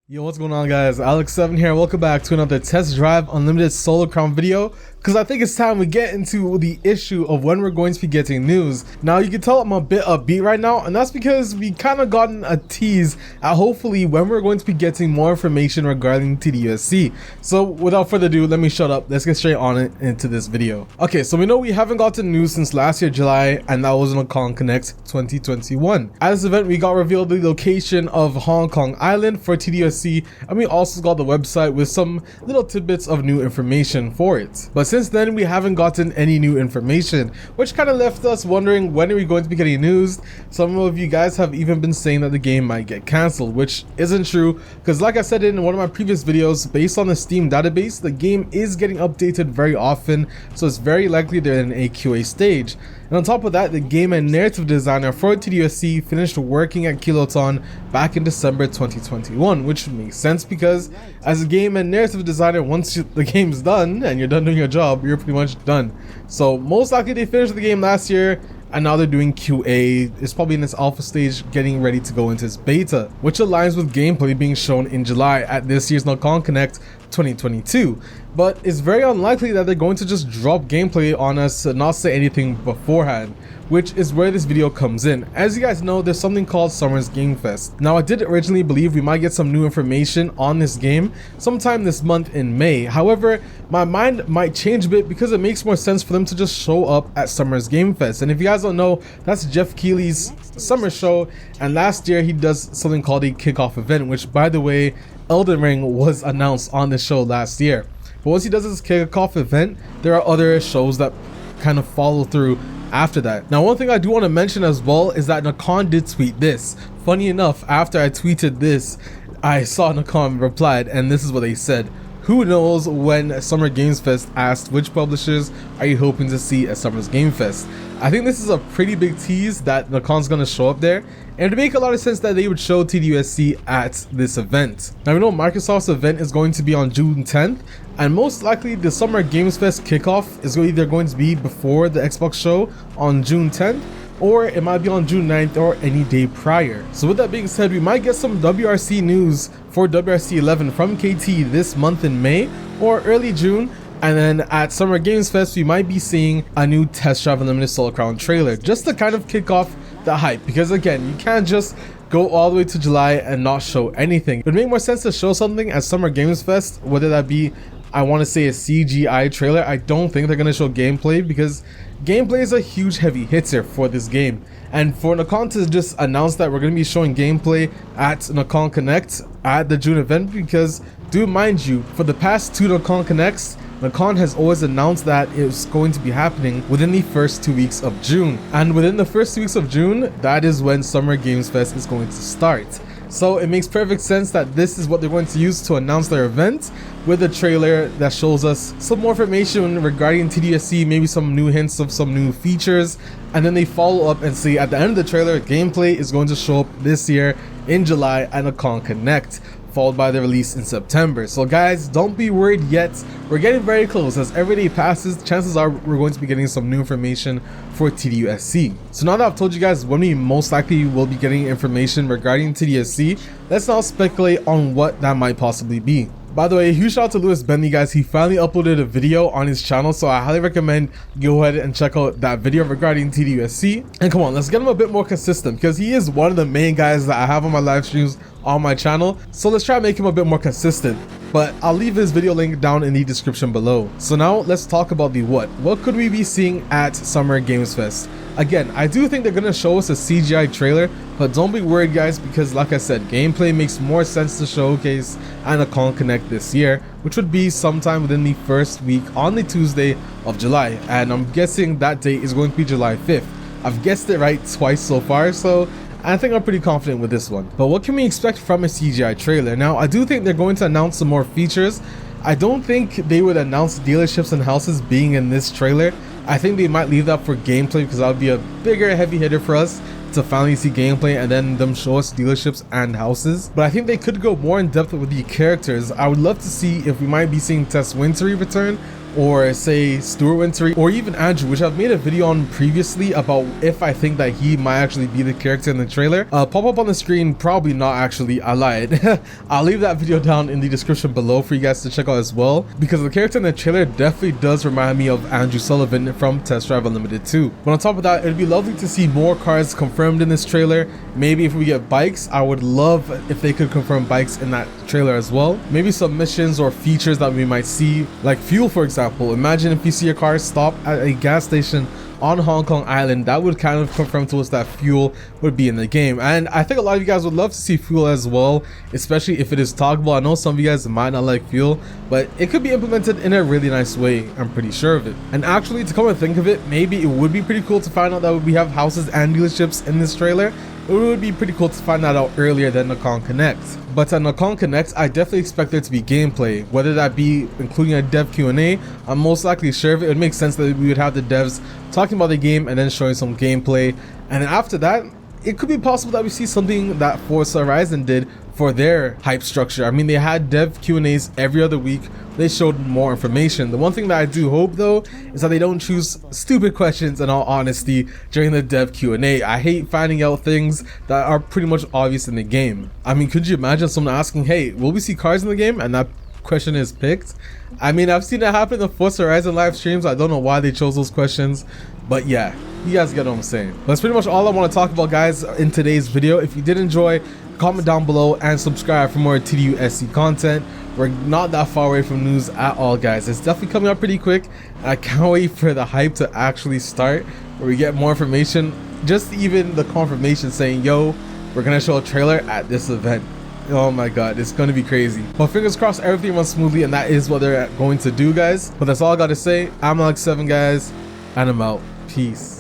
Yo, what's going on, guys? Alex7 here. Welcome back to another test drive unlimited solar crown video, because I think it's time we get into the issue of when we're going to be getting news. Now, you can tell I'm a bit upbeat right now, and that's because we kind of gotten a tease at hopefully when we're going to be getting more information regarding TDUSC. So without further ado, let me shut up. Let's get straight on it into this video. Okay, so we know we haven't gotten news since last year July, and that was Nacon Connect 2021. At this event, we got revealed the location of Hong Kong Island for TDUSC, and we also got the website with some little tidbits of new information for it. But since then, we haven't gotten any new information, which kind of left us wondering, when are we going to be getting news? Some of you guys have even been saying that the game might get cancelled, which isn't true, because like I said in one of my previous videos, based on the Steam database, the game is getting updated very often, so it's very likely they're in a QA stage. And on top of that, the game and narrative designer for TDUSC finished working at Kiloton back in December 2021, which makes sense because as a game and narrative designer, once the game's done and you're done doing your job, you're pretty much done. So most likely they finished the game last year, and now they're doing QA. It's probably in its alpha stage, getting ready to go into its beta, which aligns with gameplay being shown in July at this year's Nacon Connect 2022. But it's very unlikely that they're going to just drop gameplay on us and not say anything beforehand, which is where this video comes in. As you guys know, there's something called Summer's Game Fest. Now, I did originally believe we might get some new information on this game sometime this month in May. However, my mind might change a bit because it makes more sense for them to just show up at Summer's Game Fest. And if you guys don't know, that's Jeff Keighley's summer show, and last year he does something called a kickoff event, which, by the way, Elden Ring was announced on the show last year. But once he does this kickoff event, there are other shows that kind of follow through after that. Now, one thing I do want to mention as well is that Nacon did tweet this. Funny enough, after I tweeted this, I saw Nacon replied, and this is what they said. Who knows when Summer Games Fest asked which publishers are you hoping to see at Summer's Game Fest. I think this is a pretty big tease that Nacon's gonna show up there, and it would make a lot of sense that they would show TDUSC at this event. Now, we know Microsoft's event is going to be on June 10th, and most likely the Summer Games Fest kickoff is either going to be before the Xbox show on June 10th, or it might be on June 9th or any day prior. So with that being said, we might get some WRC news for WRC 11 from KT this month in May or early June. And then at Summer Games Fest, we might be seeing a new Test Drive Unlimited Solar Crown trailer, just to kind of kick off the hype. Because again, you can't just go all the way to July and not show anything. It would make more sense to show something at Summer Games Fest, whether that be, I want to say, a CGI trailer. I don't think they're going to show gameplay, because gameplay is a huge heavy hitter for this game. And for Nacon to just announce that we're going to be showing gameplay at Nacon Connect at the June event, because do mind you, for the past two Nacon Connects, Nacon has always announced that it's going to be happening within the first 2 weeks of June. And within the first 2 weeks of June, that is when Summer Games Fest is going to start. So it makes perfect sense that this is what they're going to use to announce their event, with a trailer that shows us some more information regarding TDUSC, maybe some new hints of some new features, and then they follow up and say at the end of the trailer, gameplay is going to show up this year in July at Nacon Connect, followed by the release in September. So guys, don't be worried yet. We're getting very close. As every day passes, chances are we're going to be getting some new information for TDUSC. So now that I've told you guys when we most likely will be getting information regarding TDUSC, let's now speculate on what that might possibly be. By the way, huge shout out to Lewis Bentley, guys. He finally uploaded a video on his channel, so I highly recommend you go ahead and check out that video regarding TDUSC. And come on, let's get him a bit more consistent, because he is one of the main guys that I have on my live streams on my channel. So let's try to make him a bit more consistent. But I'll leave his video link down in the description below. So now let's talk about the what. What could we be seeing at Summer Games Fest? Again, I do think they're going to show us a CGI trailer, but don't be worried, guys, because like I said, gameplay makes more sense to showcase at Nacon Connect this year, which would be sometime within the first week on the Tuesday of July. And I'm guessing that date is going to be July 5th. I've guessed it right twice so far, so I think I'm pretty confident with this one. But what can we expect from a CGI trailer? Now, I do think they're going to announce some more features. I don't think they would announce dealerships and houses being in this trailer. I think they might leave that for gameplay, because that would be a bigger heavy hitter for us. to finally see gameplay and then them show us dealerships and houses. But I think they could go more in depth with the characters. I would love to see if we might be seeing Tess Wintory return, or say Stuart Wintory, or even Andrew, which I've made a video on previously about if I think that he might actually be the character in the trailer. Pop up on the screen, probably not actually, I lied. I'll leave that video down in the description below for you guys to check out as well, because the character in the trailer definitely does remind me of Andrew Sullivan from Test Drive Unlimited 2. But on top of that, it'd be lovely to see more cars confirmed in this trailer. Maybe if we get bikes, I would love if they could confirm bikes in that trailer as well. Maybe some missions or features that we might see, like fuel, for example. Imagine if you see a car stop at a gas station on Hong Kong Island, that would kind of confirm to us that fuel would be in the game. And I think a lot of you guys would love to see fuel as well, especially if it is toggleable. I know some of you guys might not like fuel, but it could be implemented in a really nice way, I'm pretty sure of it. And actually, to come and think of it, maybe it would be pretty cool to find out that we have houses and dealerships in this trailer. It would be pretty cool to find that out earlier than Nacon Connect. But at Nacon Connect, I definitely expect there to be gameplay, whether that be including a dev Q&A. I'm most likely sure of it. It would make sense that we would have the devs talking about the game and then showing some gameplay. And then after that, it could be possible that we see something that Forza Horizon did for their hype structure. I mean, they had dev Q&As every other week. They showed more information. The one thing that I do hope though is that they don't choose stupid questions, in all honesty, during the dev Q&A. I hate finding out things that are pretty much obvious in the game. I mean, could you imagine someone asking, hey, will we see cars in the game? And that question is picked. I mean, I've seen that happen in the Forza Horizon live streams. I don't know why they chose those questions, but yeah, you guys get what I'm saying. That's pretty much all I want to talk about, guys, in today's video. If you did enjoy, comment down below and subscribe for more TDU SC content. We're not that far away from news at all, guys. It's definitely coming up pretty quick. I can't wait for the hype to actually start, where we get more information. Just even the confirmation saying, yo, we're gonna show a trailer at this event. Oh my god, it's gonna be crazy. But fingers crossed everything runs smoothly, and that is what they're going to do, guys. But that's all I gotta say. I'm Alex7, guys, and I'm out. Peace.